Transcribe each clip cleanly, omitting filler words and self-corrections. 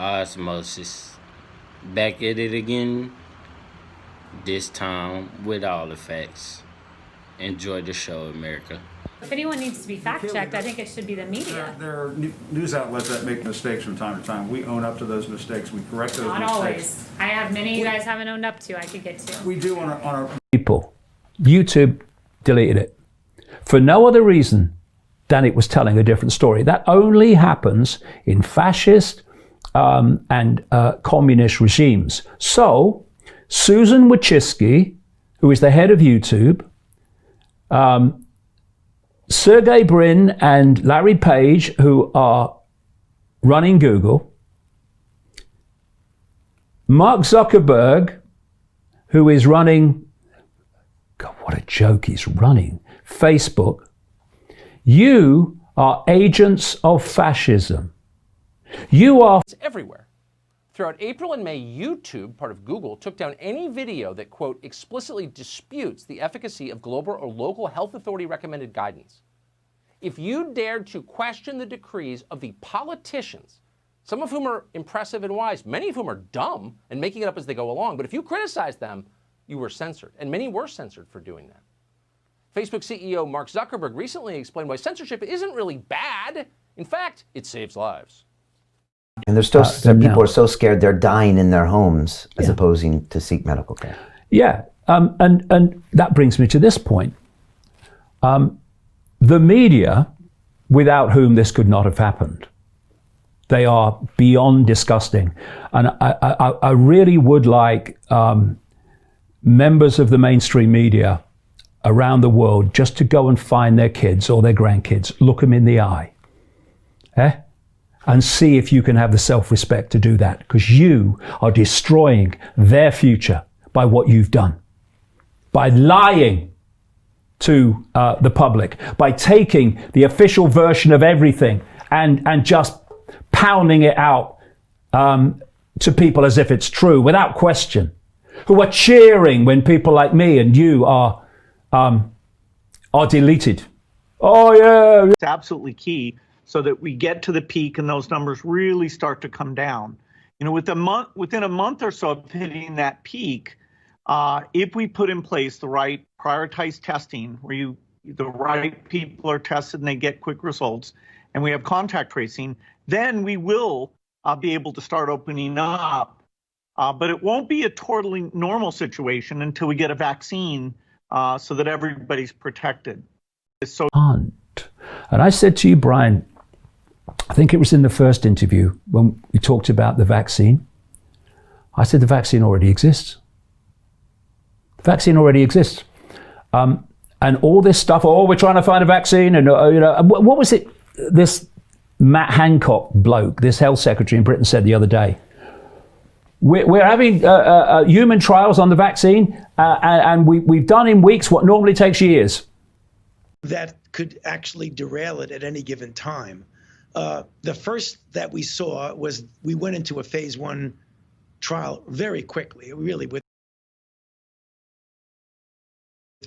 osmosis. Back at it again, this time with all the facts. Enjoy the show, America. If anyone needs to be fact-checked, I think it should be the media. There are news outlets that make mistakes from time to time. We own up to those mistakes. We correct those mistakes. Not always. I have many you guys haven't owned up to I could get to. We do on our people. YouTube deleted it for no other reason than it was telling a different story. That only happens in fascist and communist regimes. So Susan Wojcicki, who is the head of YouTube, Sergey Brin and Larry Page, who are running Google, Mark Zuckerberg, who is running, God, what a joke, he's running Facebook. You are agents of fascism. You are everywhere. Throughout April and May, YouTube, part of Google, took down any video that, quote, explicitly disputes the efficacy of global or local health authority recommended guidance. If you dared to question the decrees of the politicians, some of whom are impressive and wise, many of whom are dumb and making it up as they go along, but if you criticized them, you were censored, and many were censored for doing that. Facebook CEO Mark Zuckerberg recently explained why censorship isn't really bad. In fact, it saves lives. And there's still people are so scared they're dying in their homes as opposing to seek medical care. Yeah, and that brings me to this point. The media, without whom this could not have happened, they are beyond disgusting. And I really would like members of the mainstream media around the world just to go and find their kids or their grandkids, look them in the eye, and see if you can have the self-respect to do that, because you are destroying their future by what you've done, by lying to the public, by taking the official version of everything and just pounding it out to people as if it's true, without question, who are cheering when people like me and you are deleted. Oh yeah. It's absolutely key so that we get to the peak and those numbers really start to come down. You know, within a month or so of hitting that peak, if we put in place the right prioritized testing, where the right people are tested and they get quick results, and we have contact tracing, then we will be able to start opening up. But it won't be a totally normal situation until we get a vaccine so that everybody's protected. So, and I said to you, Brian, I think it was in the first interview when we talked about the vaccine, I said the vaccine already exists. The vaccine already exists. And all this stuff, oh, we're trying to find a vaccine, and what was it this Matt Hancock bloke, this health secretary in Britain, said the other day? We're having human trials on the vaccine, and we've done in weeks what normally takes years. That could actually derail it at any given time. The first that we saw was we went into a phase 1 trial very quickly, really with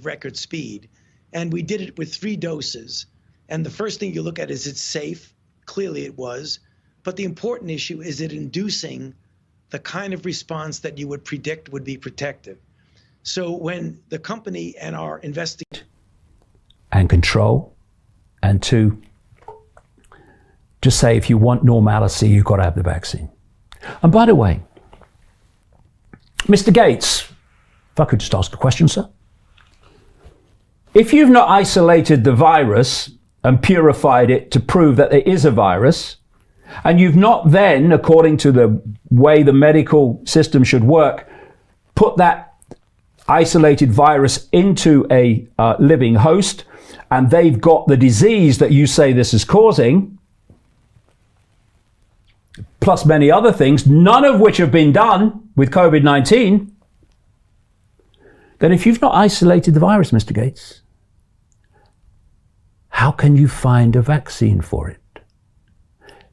record speed. And we did it with 3 doses. And the first thing you look at is it's safe. Clearly it was. But the important issue is it inducing the kind of response that you would predict would be protective. So when the company and our investigation and control, and to just say, if you want normalcy, you've got to have the vaccine. And by the way, Mr. Gates, if I could just ask a question, sir. If you've not isolated the virus and purified it to prove that there is a virus, and you've not then, according to the way the medical system should work, put that isolated virus into a living host, and they've got the disease that you say this is causing, plus many other things, none of which have been done with COVID-19, then if you've not isolated the virus, Mr. Gates, how can you find a vaccine for it?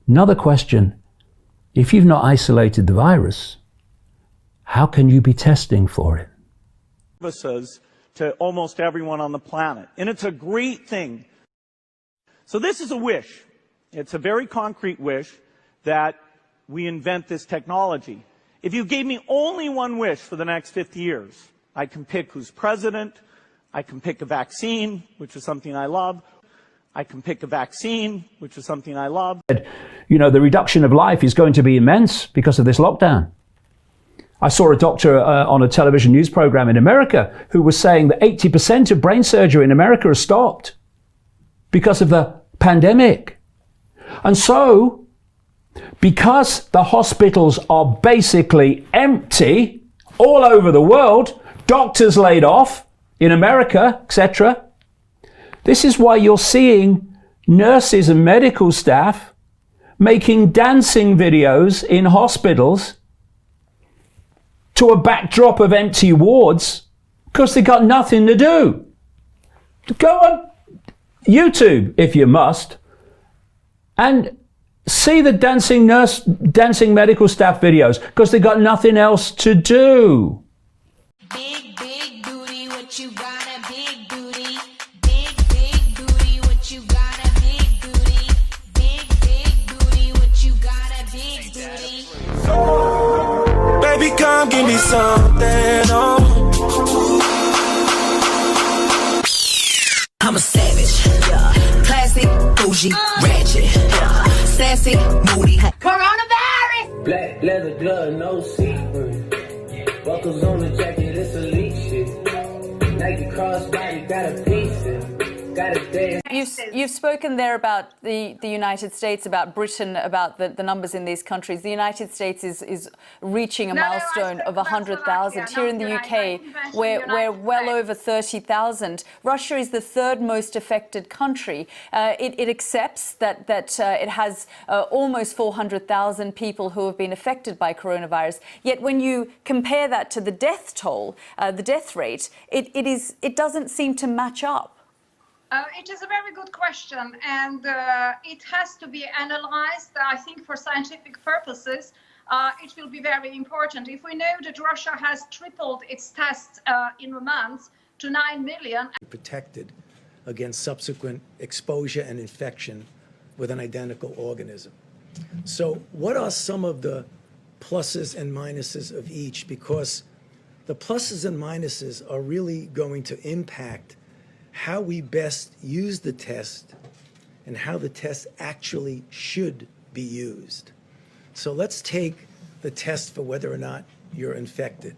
Another question, if you've not isolated the virus, how can you be testing for it? Services to almost everyone on the planet. And it's a great thing. So this is a wish. It's a very concrete wish that we invent this technology. If you gave me only one wish for the next 50 years, I can pick who's president, I can pick a vaccine, which is something I love, I can pick a vaccine, which is something I love. You know, the reduction of life is going to be immense because of this lockdown. I saw a doctor on a television news program in America who was saying that 80% of brain surgery in America has stopped because of the pandemic. And so, because the hospitals are basically empty all over the world, doctors laid off in America, etc., this is why you're seeing nurses and medical staff making dancing videos in hospitals to a backdrop of empty wards because they got nothing to do. Go on YouTube if you must and see the dancing medical staff videos because they got nothing else to do. Big, big booty, what you got a big booty. Big, big booty, what you got a big booty. Big, big booty, what you got a big booty. Baby, come give me something, oh. I'm a savage, yeah. Classic, bougie, ratchet, yeah. Sassy, moody. Coronavirus! Black leather glove, no sequin. Buckles on the jacket, it's elite shit. Nike crossbody, got a piece in. Got a dance. You've spoken there about the United States, about Britain, about the numbers in these countries. The United States is reaching a milestone of 100,000. Here in the UK, we're well over 30,000. Russia is the third most affected country. It accepts that it has almost 400,000 people who have been affected by coronavirus. Yet when you compare that to the death toll, the death rate, it doesn't seem to match up. It is a very good question, and it has to be analyzed. I think for scientific purposes, it will be very important. If we know that Russia has tripled its tests in a month to 9 million. Protected against subsequent exposure and infection with an identical organism. So what are some of the pluses and minuses of each? Because the pluses and minuses are really going to impact how we best use the test and how the test actually should be used. So let's take the test for whether or not you're infected.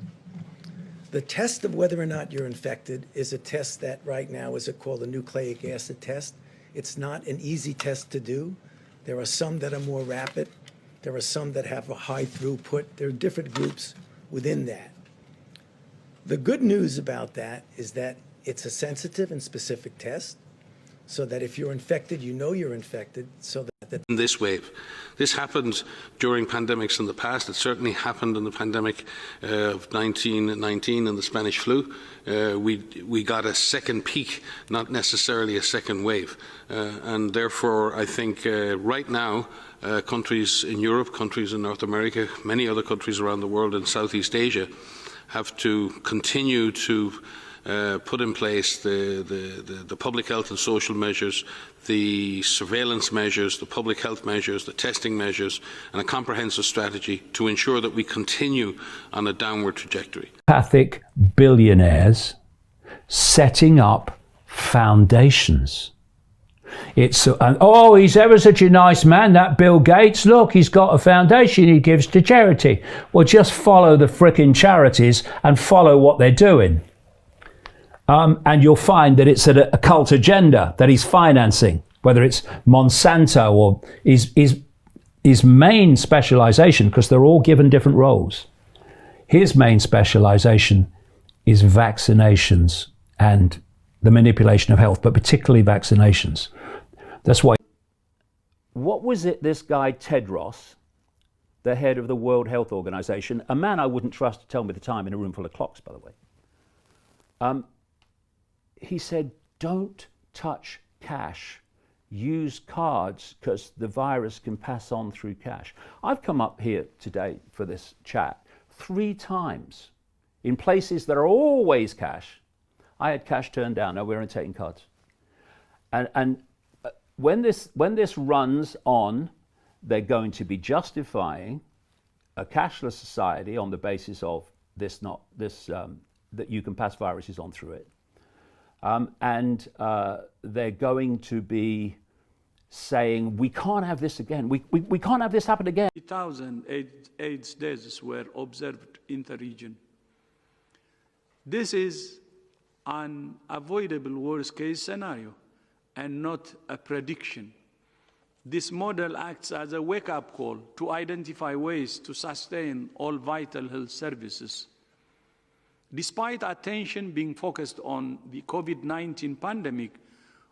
The test of whether or not you're infected is a test that right now is called a nucleic acid test. It's not an easy test to do. There are some that are more rapid. There are some that have a high throughput. There are different groups within that. The good news about that is that it's a sensitive and specific test, so that if you're infected, you know you're infected, so that in this wave. This happened during pandemics in the past. It certainly happened in the pandemic of 1919 and the Spanish flu. We got a second peak, not necessarily a second wave. And therefore, I think right now, countries in Europe, countries in North America, many other countries around the world in Southeast Asia have to continue to put in place the public health and social measures, the surveillance measures, the public health measures, the testing measures, and a comprehensive strategy to ensure that we continue on a downward trajectory. Pathic billionaires setting up foundations. It's oh, he's ever such a nice man, that Bill Gates. Look, he's got a foundation he gives to charity. Well, just follow the frickin' charities and follow what they're doing. And you'll find that it's a cult agenda that he's financing, whether it's Monsanto or his main specialization, because they're all given different roles. His main specialization is vaccinations and the manipulation of health, but particularly vaccinations. That's why. What was it this guy Tedros, the head of the World Health Organization, a man I wouldn't trust to tell me the time in a room full of clocks, by the way, he said, don't touch cash, use cards, because the virus can pass on through cash. I've come up here today for this chat 3 times in places that are always cash. I had cash turned down. No, we're only taking cards. And when this runs on they're going to be justifying a cashless society on the basis of that you can pass viruses on through it. And they're going to be saying, we can't have this again. We can't have this happen again. 3,000 AIDS deaths were observed in the region. This is an avoidable worst-case scenario and not a prediction. This model acts as a wake-up call to identify ways to sustain all vital health services. Despite attention being focused on the COVID-19 pandemic,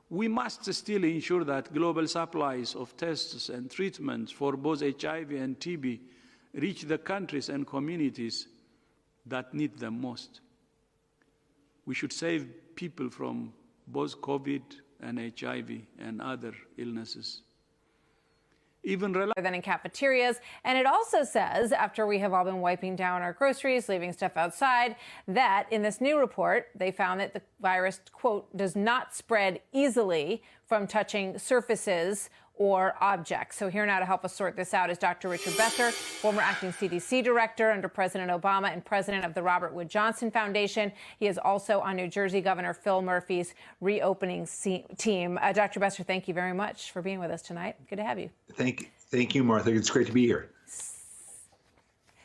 we must still ensure that global supplies of tests and treatments for both HIV and TB reach the countries and communities that need them most. We should save people from both COVID and HIV and other illnesses. Even than in cafeterias. And it also says, after we have all been wiping down our groceries, leaving stuff outside, that in this new report, they found that the virus, quote, does not spread easily from touching surfaces or objects. So here now to help us sort this out is Dr. Richard Besser, former acting CDC director under President Obama and president of the Robert Wood Johnson Foundation. He is also on New Jersey Governor Phil Murphy's reopening team. Dr. Besser, thank you very much for being with us tonight. Good to have you. Thank you, Martha. It's great to be here.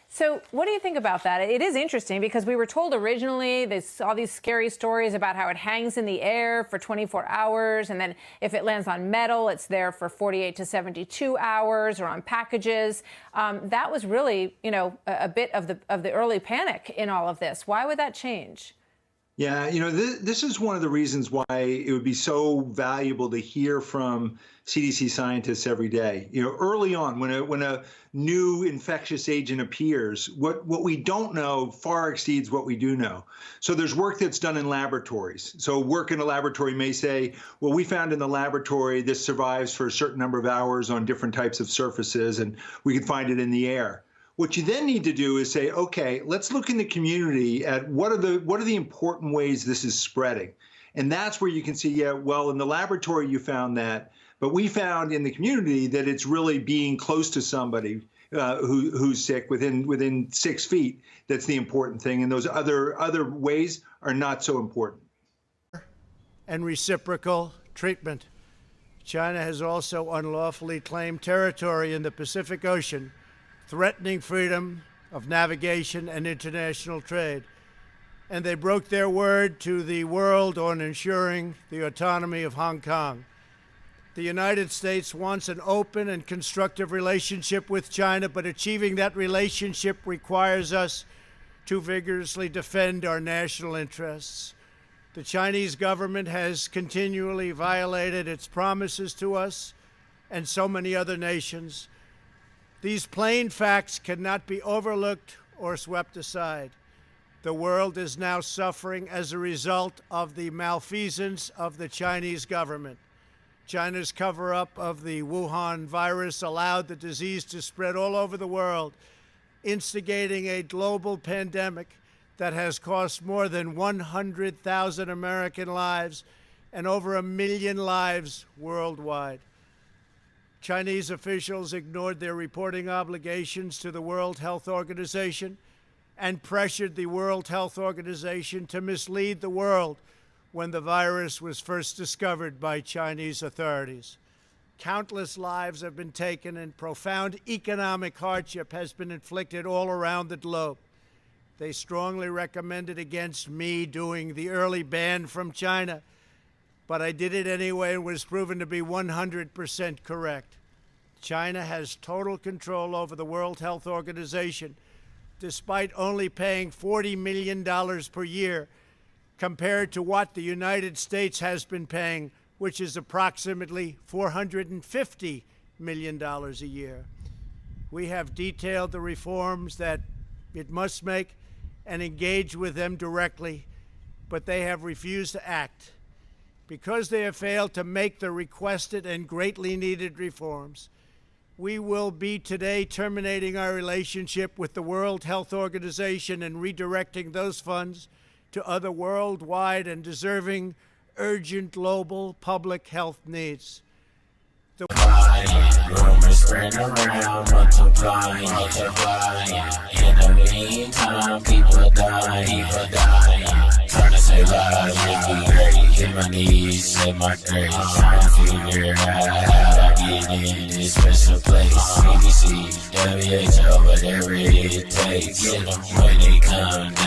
So what do you think about that? It is interesting because we were told originally there's all these scary stories about how it hangs in the air for 24 hours. And then if it lands on metal, it's there for 48 to 72 hours or on packages. That was really, a bit of the early panic in all of this. Why would that change? Yeah, this is one of the reasons why it would be so valuable to hear from CDC scientists every day. Early on, when a new infectious agent appears, what we don't know far exceeds what we do know. So there's work that's done in laboratories. So work in a laboratory may say, well, we found in the laboratory this survives for a certain number of hours on different types of surfaces, and we could find it in the air. What you then need to do is say, okay, let's look in the community at what are the important ways this is spreading. And that's where you can see, yeah, well, in the laboratory you found that, but we found in the community that it's really being close to somebody who's sick within 6 feet. That's the important thing. And those other ways are not so important. And reciprocal treatment. China has also unlawfully claimed territory in the Pacific Ocean, threatening freedom of navigation and international trade. And they broke their word to the world on ensuring the autonomy of Hong Kong. The United States wants an open and constructive relationship with China, but achieving that relationship requires us to vigorously defend our national interests. The Chinese government has continually violated its promises to us and so many other nations. These plain facts cannot be overlooked or swept aside. The world is now suffering as a result of the malfeasance of the Chinese government. China's cover-up of the Wuhan virus allowed the disease to spread all over the world, instigating a global pandemic that has cost more than 100,000 American lives and over 1 million lives worldwide. Chinese officials ignored their reporting obligations to the World Health Organization and pressured the World Health Organization to mislead the world when the virus was first discovered by Chinese authorities. Countless lives have been taken and profound economic hardship has been inflicted all around the globe. They strongly recommended against me doing the early ban from China, but I did it anyway and was proven to be 100% correct. China has total control over the World Health Organization, despite only paying $40 million per year, compared to what the United States has been paying, which is approximately $450 million a year. We have detailed the reforms that it must make and engage with them directly, but they have refused to act. Because they have failed to make the requested and greatly needed reforms, we will be today terminating our relationship with the World Health Organization and redirecting those funds to other worldwide and deserving urgent global public health needs. Rumors spread around, multiplying. In the meantime, people dying. Trying to save lives, make me great. Hit my knees, set my grace. Trying to figure out how to get in this special place. CDC, w.h.o, whatever it takes. Get them when they come.